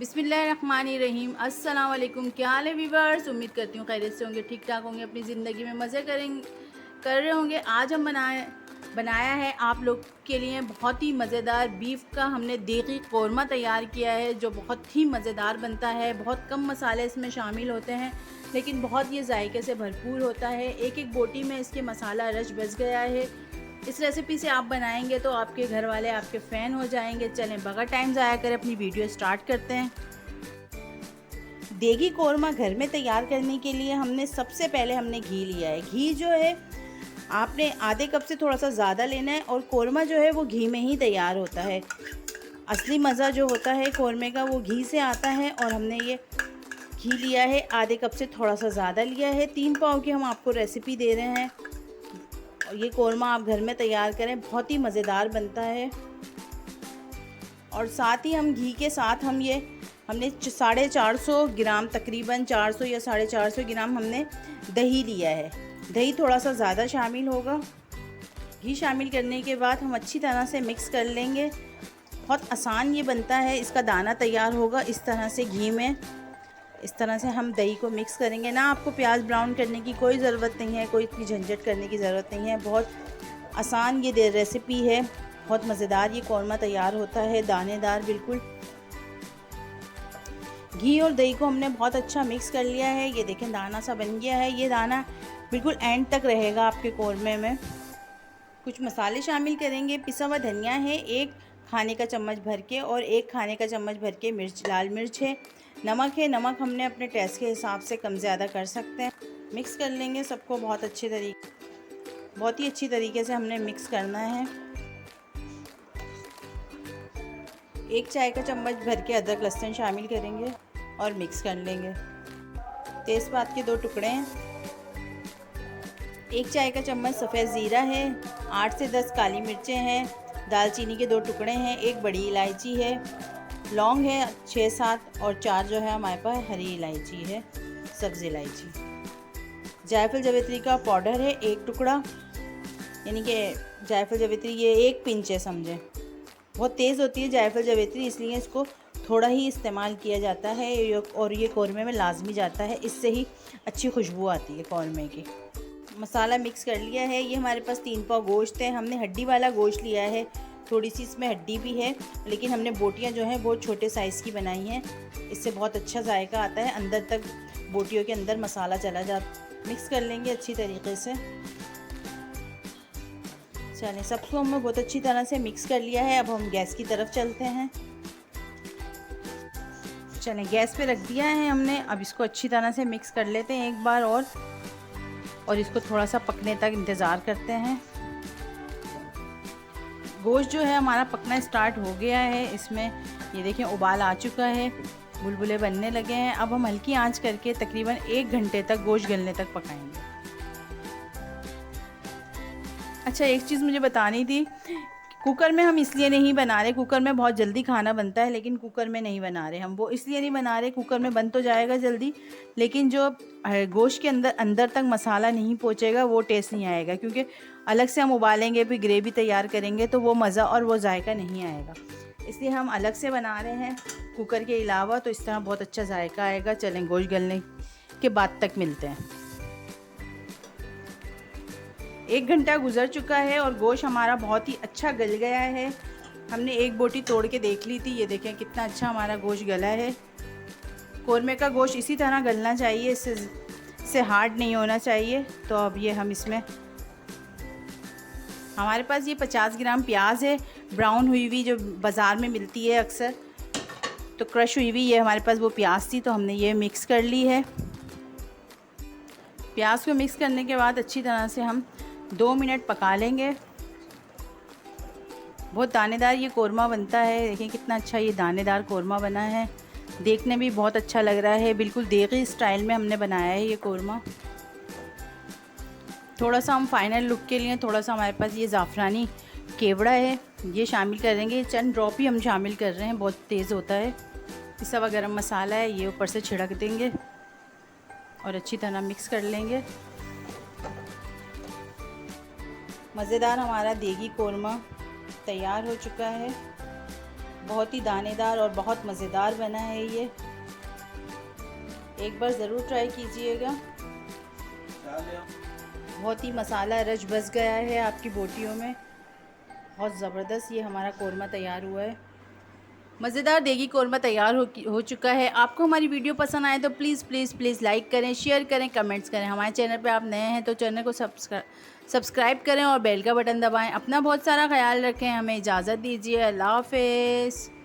बिस्मिल्लाहिर्रहमानिर्रहीम। अस्सलाम वालेकुम। क्या हाल है वीवर्स? उम्मीद करती हूँ खैरियत से होंगे, ठीक ठाक होंगे, अपनी ज़िंदगी में मज़े कर रहे होंगे। आज हम बनाया है आप लोग के लिए बहुत ही मज़ेदार बीफ का हमने देगी कौरमा तैयार किया है, जो बहुत ही मज़ेदार बनता है। बहुत कम मसाले इसमें शामिल होते हैं, लेकिन बहुत ये जायके से भरपूर होता है। एक एक बोटी में इसके मसाला रच बस गया है। इस रेसिपी से आप बनाएंगे तो आपके घर वाले आपके फ़ैन हो जाएंगे। चलें बगैर टाइम ज़ाया कर अपनी वीडियो स्टार्ट करते हैं। देगी कौरमा घर में तैयार करने के लिए सबसे पहले हमने घी लिया है। घी जो है आपने आधे कप से थोड़ा सा ज़्यादा लेना है, और कौरमा जो है वो घी में ही तैयार होता है। असली मज़ा जो होता है कौरमे का वो घी से आता है। और हमने ये घी लिया है आधे कप से थोड़ा सा ज़्यादा लिया है। 3 पाव की हम आपको रेसिपी दे रहे हैं। ये कौरमा आप घर में तैयार करें, बहुत ही मज़ेदार बनता है। और साथ ही हम घी के साथ हमने 450 ग्राम, तकरीबन 400 या 450 ग्राम हमने दही लिया है। दही थोड़ा सा ज़्यादा शामिल होगा। घी शामिल करने के बाद हम अच्छी तरह से मिक्स कर लेंगे। बहुत आसान ये बनता है। इसका दाना तैयार होगा इस तरह से घी में। इस तरह से हम दही को मिक्स करेंगे। ना आपको प्याज ब्राउन करने की कोई ज़रूरत नहीं है, कोई इतनी झंझट करने की ज़रूरत नहीं है। बहुत आसान ये रेसिपी है। बहुत मज़ेदार ये कौरमा तैयार होता है, दानेदार बिल्कुल। घी और दही को हमने बहुत अच्छा मिक्स कर लिया है। ये देखें दाना सा बन गया है। ये दाना बिल्कुल एंड तक रहेगा आपके कौरमे में। कुछ मसाले शामिल करेंगे। पिसा हुआ धनिया है 1 खाने का चम्मच भर के, और 1 खाने का चम्मच भर के लाल मिर्च है। नमक है, नमक हमने अपने टेस्ट के हिसाब से कम ज़्यादा कर सकते हैं। मिक्स कर लेंगे सबको बहुत ही अच्छी तरीके से हमने मिक्स करना है। 1 चाय का चम्मच भर के अदरक लहसुन शामिल करेंगे और मिक्स कर लेंगे। तेज़पात के 2 टुकड़े हैं। 1 चाय का चम्मच सफ़ेद ज़ीरा है। 8 से 10 काली मिर्चें हैं। दालचीनी के 2 टुकड़े हैं। 1 बड़ी इलायची है। लौंग है 6-7, और 4 जो है हमारे पास हरी इलायची है, सब्ज़ इलायची। जायफल जावित्री का पाउडर है 1 टुकड़ा, यानी कि जायफल जावित्री ये 1 पिंच है समझें। बहुत तेज़ होती है जायफल जावित्री, इसलिए इसको थोड़ा ही इस्तेमाल किया जाता है, और ये कौरमे में लाजमी जाता है। इससे ही अच्छी खुशबू आती है कौरमे की। मसाला मिक्स कर लिया है। ये हमारे पास 3 पाव गोश्त है। हमने हड्डी वाला गोश्त लिया है। थोड़ी सी इसमें हड्डी भी है, लेकिन हमने बोटियां जो हैं बहुत छोटे साइज़ की बनाई हैं। इससे बहुत अच्छा जायका आता है, अंदर तक बोटियों के अंदर मसाला चला जाता। मिक्स कर लेंगे अच्छी तरीके से। चलें सबको हमने बहुत अच्छी तरह से मिक्स कर लिया है। अब हम गैस की तरफ चलते हैं। चलें गैस पे रख दिया है हमने। अब इसको अच्छी तरह से मिक्स कर लेते हैं एक बार और इसको थोड़ा सा पकने तक इंतज़ार करते हैं। गोश्त जो है हमारा पकना स्टार्ट हो गया है। इसमें ये देखें उबाल आ चुका है, बुलबुले बनने लगे हैं। अब हम हल्की आंच करके तकरीबन 1 घंटे तक गोश्त गलने तक पकाएंगे। अच्छा, एक चीज़ मुझे बतानी थी, कुकर में हम इसलिए नहीं बना रहे, कुकर में बहुत जल्दी खाना बनता है, लेकिन कुकर में नहीं बना रहे हम। वो इसलिए नहीं बना रहे, कुकर में बन तो जाएगा जल्दी, लेकिन जो गोश्त के अंदर तक मसाला नहीं पहुँचेगा, वो टेस्ट नहीं आएगा। क्योंकि अलग से हम उबालेंगे फिर ग्रेवी तैयार करेंगे तो वो मज़ा और वो जायका नहीं आएगा। इसलिए हम अलग से बना रहे हैं कुकर के अलावा, तो इस तरह बहुत अच्छा जायका आएगा। चलें गोश्त गलने के बाद तक मिलते हैं। 1 घंटा गुजर चुका है और गोश्त हमारा बहुत ही अच्छा गल गया है। हमने एक बोटी तोड़ के देख ली थी। ये देखें कितना अच्छा हमारा गोश्त गला है। कौरमे का गोश्त इसी तरह गलना चाहिए, इससे हार्ड नहीं होना चाहिए। तो अब ये हम इसमें, हमारे पास ये 50 ग्राम प्याज है, ब्राउन हुई हुई, जो बाज़ार में मिलती है अक्सर, तो क्रश हुई हुई। ये हमारे पास वो प्याज थी, तो हमने ये मिक्स कर ली है। प्याज को मिक्स करने के बाद अच्छी तरह से हम 2 मिनट पका लेंगे। बहुत दानेदार ये कौरमा बनता है। देखें कितना अच्छा ये दानेदार कौरमा बना है, देखने भी बहुत अच्छा लग रहा है। बिल्कुल देगी स्टाइल में हमने बनाया है ये कौरमा। थोड़ा सा हम फाइनल लुक के लिए थोड़ा सा हमारे पास ये ज़ाफ़रानी केवड़ा है, ये शामिल करेंगे। चंद ड्रॉप ही हम शामिल कर रहे हैं, बहुत तेज़ होता है। पिसा हुआ गरम मसाला है, ये ऊपर से छिड़क देंगे और अच्छी तरह मिक्स कर लेंगे। मज़ेदार हमारा देगी कौरमा तैयार हो चुका है। बहुत ही दानेदार और बहुत मज़ेदार बना है ये। एक बार ज़रूर ट्राई कीजिएगा। बहुत ही मसाला रच बस गया है आपकी बोटियों में। बहुत ज़बरदस्त ये हमारा कोरमा तैयार हुआ है। मज़ेदार देगी कोरमा तैयार हो चुका है। आपको हमारी वीडियो पसंद आए तो प्लीज़ प्लीज़ प्लीज़ लाइक करें, शेयर करें, कमेंट्स करें। हमारे चैनल पे आप नए हैं तो चैनल को सब्सक्राइब करें और बेल का बटन दबाएं। अपना बहुत सारा ख्याल रखें। हमें इजाज़त दीजिए। अल्लाह हाफ़िज़।